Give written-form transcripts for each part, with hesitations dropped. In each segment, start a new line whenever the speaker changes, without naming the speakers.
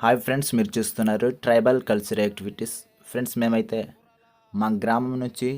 Hi friends, మీరు చూస్తున్నారు tribal culture activities. Friends, మేమైతే మా గ్రామం నుంచి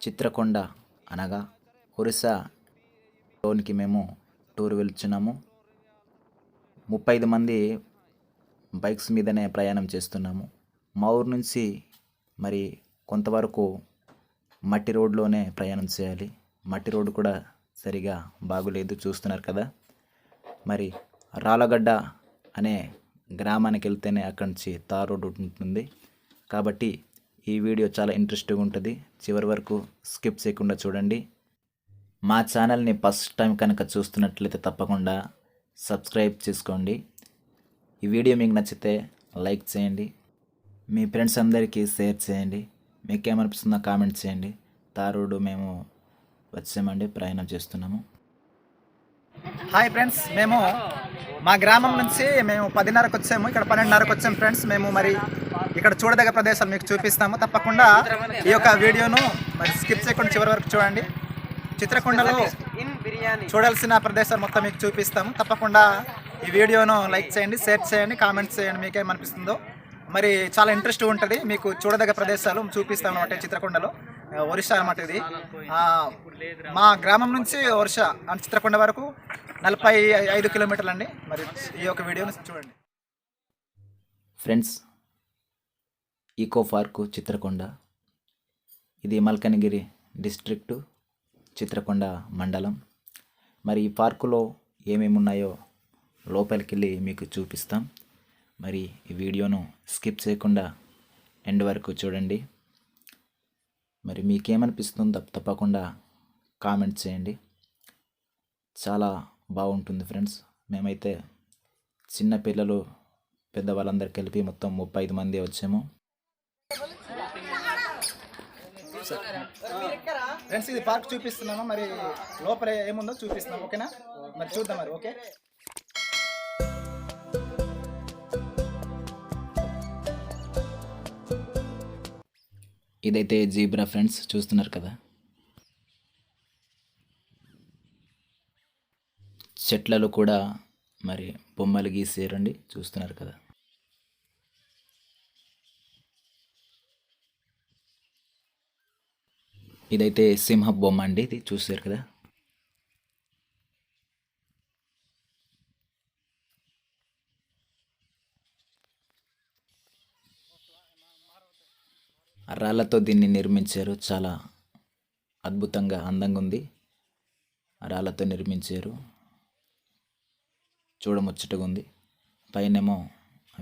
చిత్రకొండ అనగా ఒరిస్సా టౌన్కి మేము టూర్ వెళ్తున్నాము. 35 మంది బైక్స్ మీదనే ప్రయాణం చేస్తున్నాము. మా ఊరు నుంచి మరి కొంతవరకు మట్టి రోడ్లోనే ప్రయాణం చేయాలి. మట్టి రోడ్డు కూడా సరిగా బాగులేదు, చూస్తున్నారు కదా. మరి రాళ్ళగడ్డ అనే గ్రామానికి వెళ్తేనే అక్కడి నుంచి తార్ రోడ్ ఉంటుంది. కాబట్టి ఈ వీడియో చాలా ఇంట్రెస్టింగ్గా ఉంటుంది. చివరి వరకు స్కిప్ చేయకుండా చూడండి. మా ఛానల్ని ఫస్ట్ టైం కనుక చూస్తున్నట్లయితే తప్పకుండా సబ్స్క్రైబ్ చేసుకోండి. ఈ వీడియో మీకు నచ్చితే లైక్ చేయండి, మీ ఫ్రెండ్స్ అందరికీ షేర్ చేయండి. మీకేమనిపిస్తుందో కామెంట్ చేయండి. తార్ రోడ్డు మేము వచ్చామండి, ప్రయాణం చేస్తున్నాము.
హాయ్ ఫ్రెండ్స్, మేము మా గ్రామం నుంచి మేము 10:30కు వచ్చాము. ఇక్కడ 12:30కు వచ్చాము ఫ్రెండ్స్. మేము మరి ఇక్కడ చూడదగ్గ ప్రదేశాలు మీకు చూపిస్తాము. తప్పకుండా ఈ యొక్క వీడియోను మరి స్కిప్ చేయకుండా చివరి వరకు చూడండి. చిత్రకొండలో చూడాల్సిన ప్రదేశాలు మొత్తం మీకు చూపిస్తాము. తప్పకుండా ఈ వీడియోను లైక్ చేయండి, షేర్ చేయండి, కామెంట్స్ చేయండి. మీకేమనిపిస్తుందో మరి చాలా ఇంట్రెస్ట్ ఉంటుంది. మీకు చూడదగ్గ ప్రదేశాలు చూపిస్తాం అన్నమాట. చిత్రకొండలో ఒరిస్సా అన్నమాట. ఇది మా గ్రామం నుంచి ఒరిస్సా అంటే చిత్రకొండ వరకు 45 కిలోమీటర్లు అండి. మరి ఈ యొక్క వీడియోని చూడండి
ఫ్రెండ్స్. ఈకో పార్కు చిత్రకొండ, ఇది మల్కనగిరి డిస్ట్రిక్టు, చిత్రకొండ మండలం. మరి ఈ పార్కులో ఏమేమి ఉన్నాయో లోపలికి వెళ్ళి మీకు చూపిస్తాం. మరి ఈ వీడియోను స్కిప్ చేయకుండా ఎండ్ వరకు చూడండి. మరి మీకేమనిపిస్తుందో తప్పకుండా కామెంట్ చేయండి. చాలా బాగుంటుంది ఫ్రెండ్స్. మేమైతే చిన్న పిల్లలు పెద్దవాళ్ళందరూ కలిపి మొత్తం 35 మంది వచ్చాము.
ఫ్రెండ్స్, ఇది పార్క్ చూపిస్తున్నాము. మరి లోపల ఏముందో చూపిస్తున్నాం. ఓకేనా? మరి చూద్దాం. మరి ఓకే.
ఇదైతే జీబ్రా ఫ్రెండ్స్, చూస్తున్నారు కదా. చెట్లలో కూడా మరి బొమ్మలు గీసారండి, చూస్తున్నారు కదా. ఇదైతే సింహ బొమ్మ అండి, ఇది చూసారు కదా. రాళ్ళతో దీన్ని నిర్మించారు. చాలా అద్భుతంగా అందంగా ఉంది. రాళ్ళతో నిర్మించారు, చూడముచ్చటగా ఉంది. పైనేమో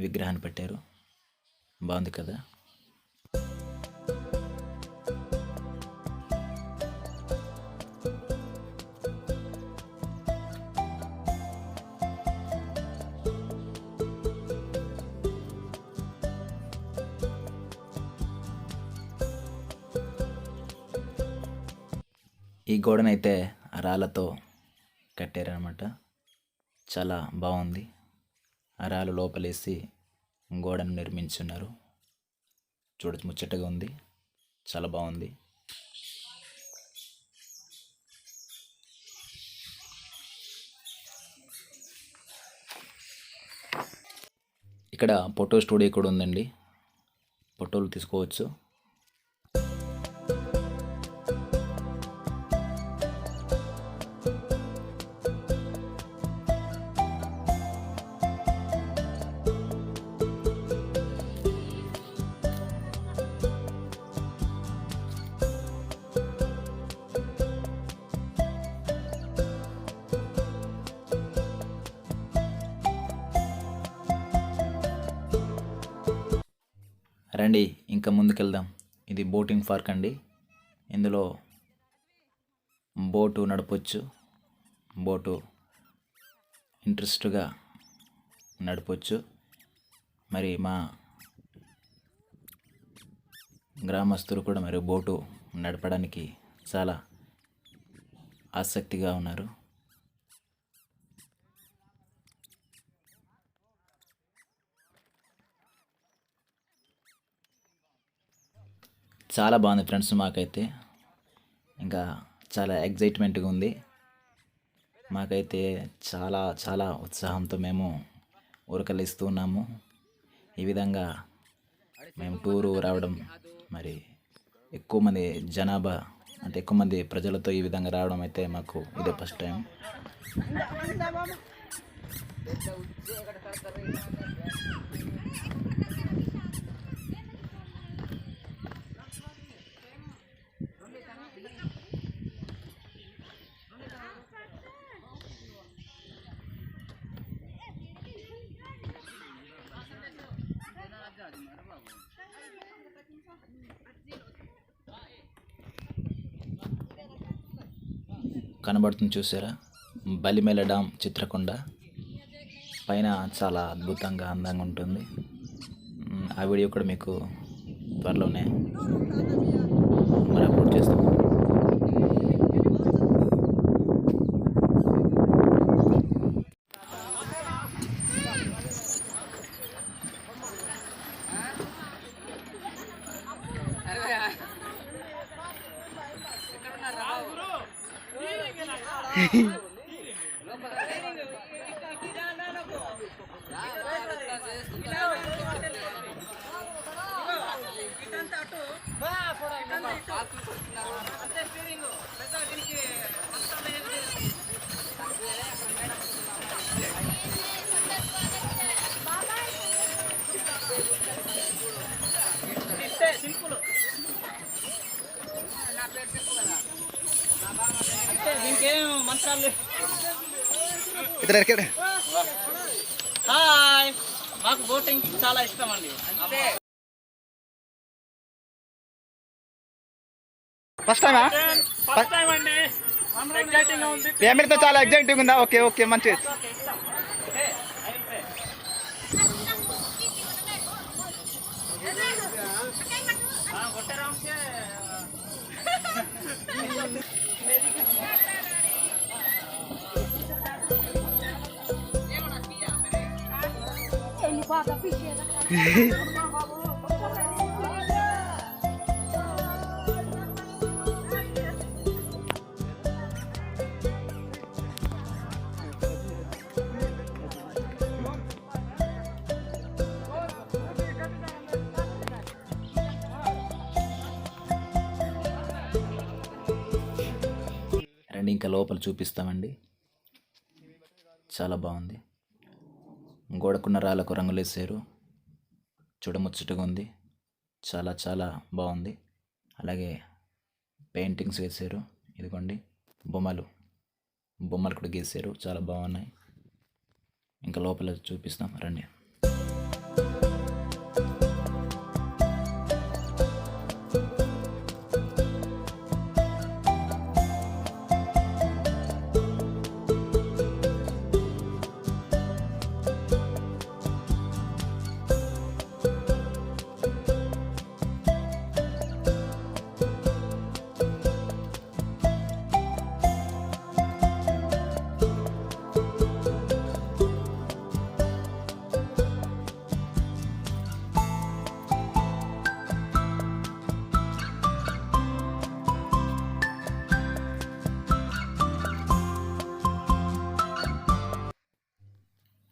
విగ్రహాన్ని పెట్టారు, బాగుంది కదా. ఈ గోడనైతే రాళ్ళతో కట్టారనమాట. చాలా బాగుంది. ఆ రాళ్ళు లోపలేసి గోడను నిర్మించున్నారు. చూడచ్చు ముచ్చటగా ఉంది, చాలా బాగుంది. ఇక్కడ ఫోటో స్టూడియో కూడా ఉందండి, ఫోటోలు తీసుకోవచ్చు. రండి ఇంకా ముందుకెళ్దాం. ఇది బోటింగ్ పార్క్ అండి. ఇందులో బోటు నడపొచ్చు. బోటు ఇంట్రెస్ట్గా నడపొచ్చు. మరి మా గ్రామస్తులు కూడా మరి బోటు నడపడానికి చాలా ఆసక్తిగా ఉన్నారు. చాలా బాగుంది ఫ్రెండ్స్. మాకైతే ఇంకా చాలా ఎగ్జైట్మెంట్గా ఉంది. మాకైతే చాలా చాలా ఉత్సాహంతో మేము ఉరకలిస్తూ ఉన్నాము. ఈ విధంగా మేము టూరు రావడం, మరి ఎక్కువ మంది జనాభా అంటే ఎక్కువ మంది ప్రజలతో ఈ విధంగా రావడం అయితే మాకు ఇదే ఫస్ట్ టైం. కనబడుతుంది చూసారా, బలిమేల డామ్ చిత్రకొండ పైన చాలా అద్భుతంగా అందంగా ఉంటుంది. ఆ వీడియో కూడా మీకు త్వరలోనే మరి అప్లోడ్ చేస్తాం.
హాయ్, మాకు బోటింగ్ చాలా ఇష్టం అండి. ఫస్ట్ టైమా? ఫ్యామిలీతో చాలా ఎగ్జైటింగ్ ఉందా? ఓకే ఓకే, మంచిది.
రండి, ఇంకా లోపల చూపిస్తామండి. చాలా బాగుంది. గోడకున్న రాళ్ళకు రంగులు వేసారు, చూడముచ్చటగా ఉంది. చాలా చాలా బాగుంది. అలాగే పెయింటింగ్స్ వేసారు. ఇదిగోండి బొమ్మలు కూడా గీసారు, చాలా బాగున్నాయి. ఇంకా లోపల చూపిస్తాం రండి.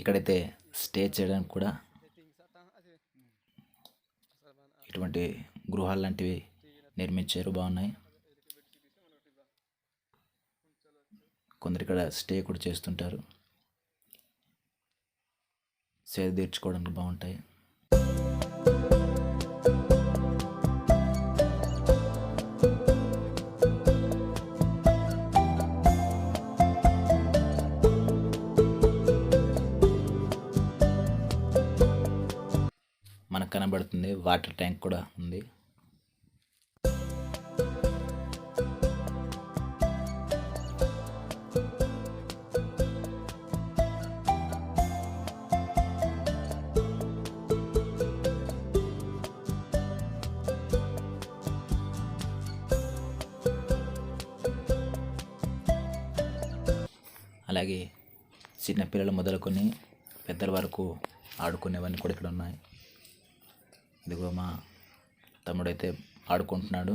ఇక్కడైతే స్టే చేయడానికి కూడా ఇటువంటి గృహాలు లాంటివి నిర్మించారు, బాగున్నాయి. కొందరు ఇక్కడ స్టే కూడా చేస్తుంటారు, సేద తీర్చుకోవడానికి బాగుంటాయి. మనకు కనబడుతుంది వాటర్ ట్యాంక్ కూడా ఉంది. అలాగే చిన్నపిల్లలు మొదలుకొని పెద్దల వరకు ఆడుకునేవన్నీ కూడా ఇక్కడ ఉన్నాయి. ఇదిగో మా తమ్ముడైతే ఆడుకుంటున్నాడు.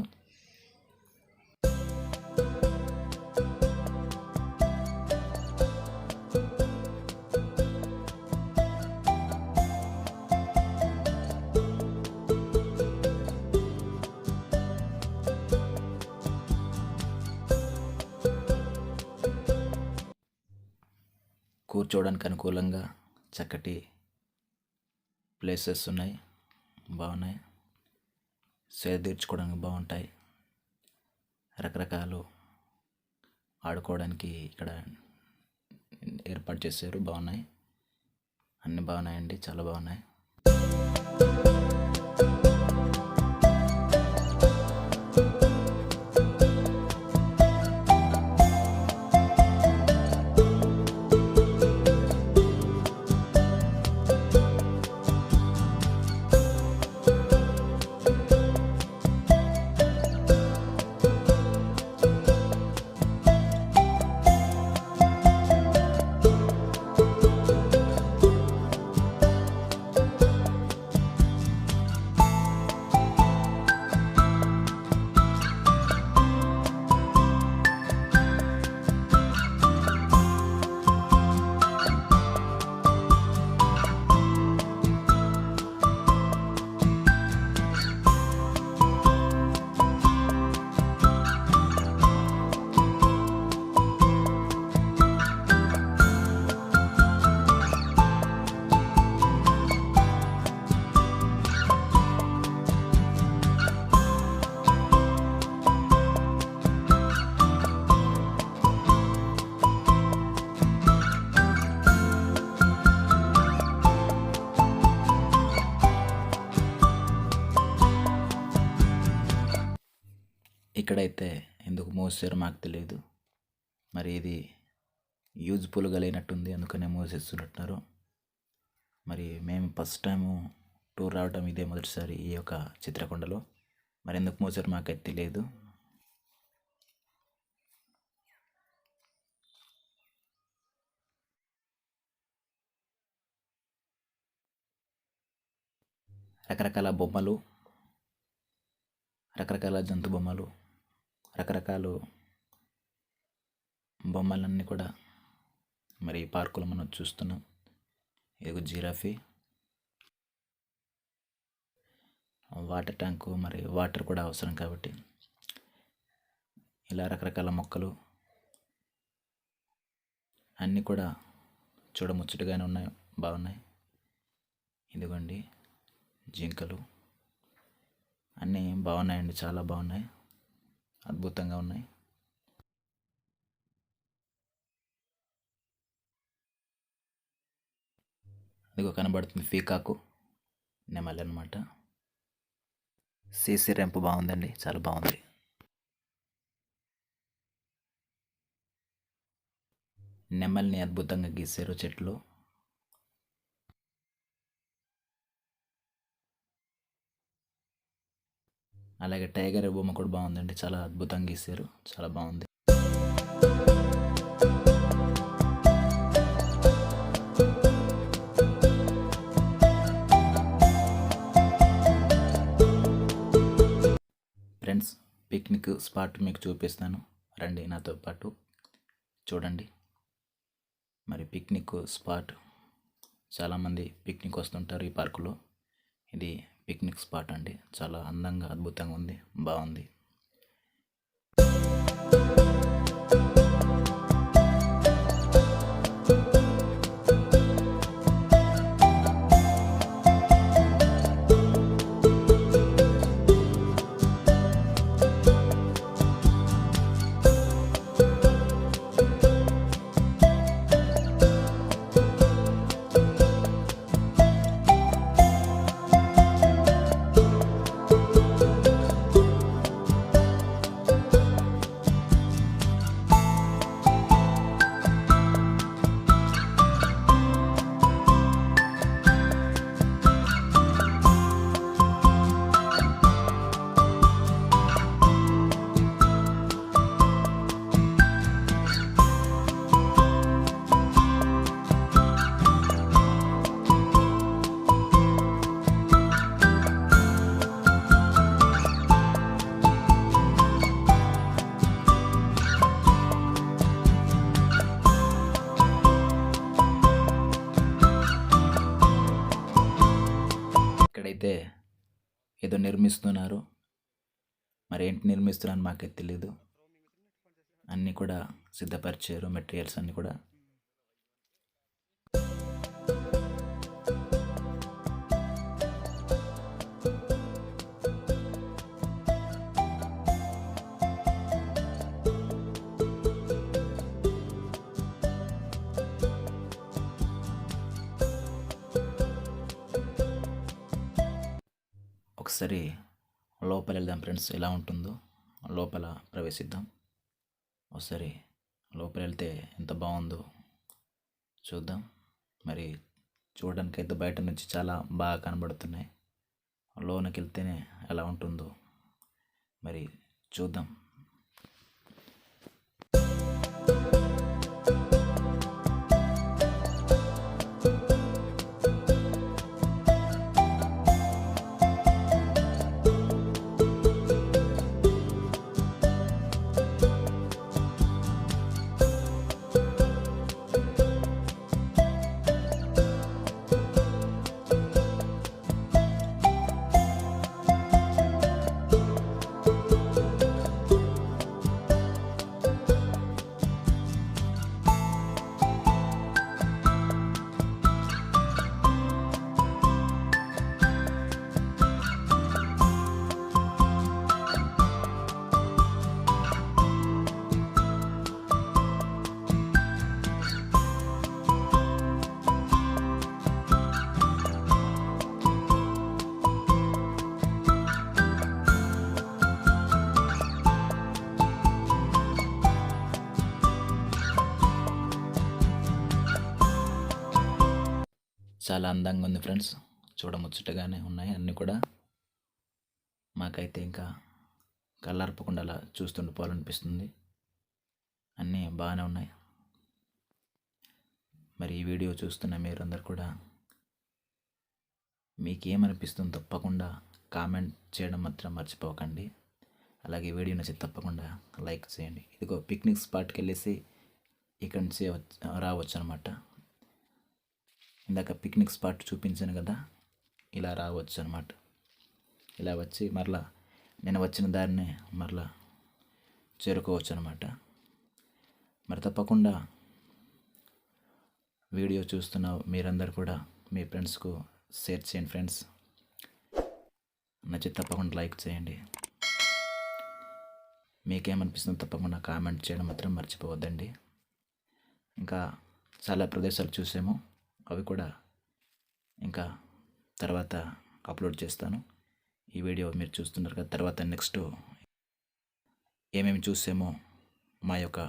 కూర్చోవడానికి అనుకూలంగా చక్కటి ప్లేసెస్ ఉన్నాయి, బాగున్నాయి. సేద తీర్చుకోవడానికి బాగుంటాయి. రకరకాలు ఆడుకోవడానికి ఇక్కడ ఏర్పాటు చేశారు, బాగున్నాయి. అన్నీ బాగున్నాయండి, చాలా బాగున్నాయి. ఇక్కడైతే ఎందుకు మోసారో మాకు తెలియదు. మరి ఇది యూజ్ఫుల్గా లేనట్టుంది, అందుకనే మోసేస్తున్నట్టున్నారు. మరి మేము ఫస్ట్ టైము టూర్ రావడం ఇదే మొదటిసారి ఈ యొక్క చిత్రకొండలో. మరి ఎందుకు మోసారో మాకైతే తెలియదు. రకరకాల బొమ్మలు, రకరకాల జంతు బొమ్మలు, రకరకాల బొమ్మలన్నీ కూడా మరి ఈ పార్కులో మనం చూస్తున్నాం. ఇది జిరాఫీ, వాటర్ ట్యాంకు, మరి వాటర్ కూడా అవసరం కాబట్టి ఇలా రకరకాల మొక్కలు అన్నీ కూడా చూడముచ్చటగానే ఉన్నాయి, బాగున్నాయి. ఇదిగోండి జింకలు, అన్నీ బాగున్నాయండి, చాలా బాగున్నాయి, అద్భుతంగా ఉన్నాయి. ఇదిగో కనబడుతుంది పీకాకు, నెమలి అనమాట. సీసీ ర్యాంప్ బాగుందండి, చాలా బాగుంది. నెమలిని అద్భుతంగా గీశారు చెట్లు. అలాగే టైగర్ బొమ్మ కూడా బాగుందండి, చాలా అద్భుతంగా గీశారు, చాలా బాగుంది. ఫ్రెండ్స్, పిక్నిక్ స్పాట్ మీకు చూపిస్తాను, రండి నాతో పాటు చూడండి. మరి పిక్నిక్ స్పాట్, చాలామంది పిక్నిక్ వస్తుంటారు ఈ పార్కులో. ఇది పిక్నిక్ స్పాట్ అండి, చాలా అందంగా అద్భుతంగా ఉంది, బాగుంది. ఇక్కడైతే ఏదో నిర్మిస్తున్నారు, మరి ఏంటి నిర్మిస్తున్నారు మాకైతే తెలీదు. అన్నీ కూడా సిద్ధపరిచారు, మెటీరియల్స్ అన్నీ కూడా. ఒకసారి లోపల వెళ్దాం ఫ్రెండ్స్, ఎలా ఉంటుందో లోపల ప్రవేశిద్దాం. ఒకసారి లోపల వెళ్తే ఎంత బాగుందో చూద్దాం. మరి చూడడానికైతే బయట నుంచి చాలా బాగా కనబడుతున్నాయి. లోనకి వెళ్తేనే ఎలా ఉంటుందో మరి చూద్దాం. చాలా అందంగా ఉంది ఫ్రెండ్స్, చూడముచ్చటగానే ఉన్నాయి అన్నీ కూడా. మాకైతే ఇంకా కళ్ళార్పకుండా అలా చూస్తుండిపోవాలనిపిస్తుంది. అన్నీ బాగానే ఉన్నాయి. మరి ఈ వీడియో చూస్తున్న మీరందరూ కూడా మీకేమనిపిస్తుందో తప్పకుండా కామెంట్ చేయడం మాత్రం మర్చిపోకండి. అలాగే వీడియో నచ్చి తప్పకుండా లైక్ చేయండి. ఇదిగో పిక్నిక్ స్పాట్కి వెళ్ళేసి ఇక్కడి నుంచి రావచ్చు అనమాట. ఇందాక పిక్నిక్ స్పాట్ చూపించాను కదా, ఇలా రావచ్చు అనమాట. ఇలా వచ్చి మరలా నేను వచ్చిన దారినే మరలా చేరుకోవచ్చు అనమాట. మరి తప్పకుండా వీడియో చూస్తున్న మీరందరూ కూడా మీ ఫ్రెండ్స్కు షేర్ చేయండి ఫ్రెండ్స్. నచ్చి తప్పకుండా లైక్ చేయండి. మీకేమనిపిస్తుందో తప్పకుండా కామెంట్ చేయడం మాత్రం మర్చిపోవద్దండి. ఇంకా చాలా ప్రదేశాలు చూసాము, అవి కూడా ఇంకా తర్వాత అప్లోడ్ చేస్తాను. ఈ వీడియో మీరు చూస్తున్నారు కదా, తర్వాత నెక్స్ట్ ఏమేమి చూసామో, మా యొక్క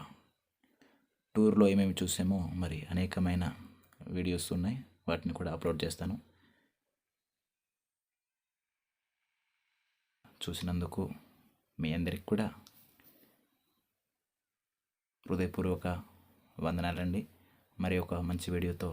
టూర్లో ఏమేమి చూసామో మరి అనేకమైన వీడియోస్ ఉన్నాయి, వాటిని కూడా అప్లోడ్ చేస్తాను. చూసినందుకు మీ అందరికి కూడా హృదయపూర్వక వందనాలండి. మరి ఒక మంచి వీడియోతో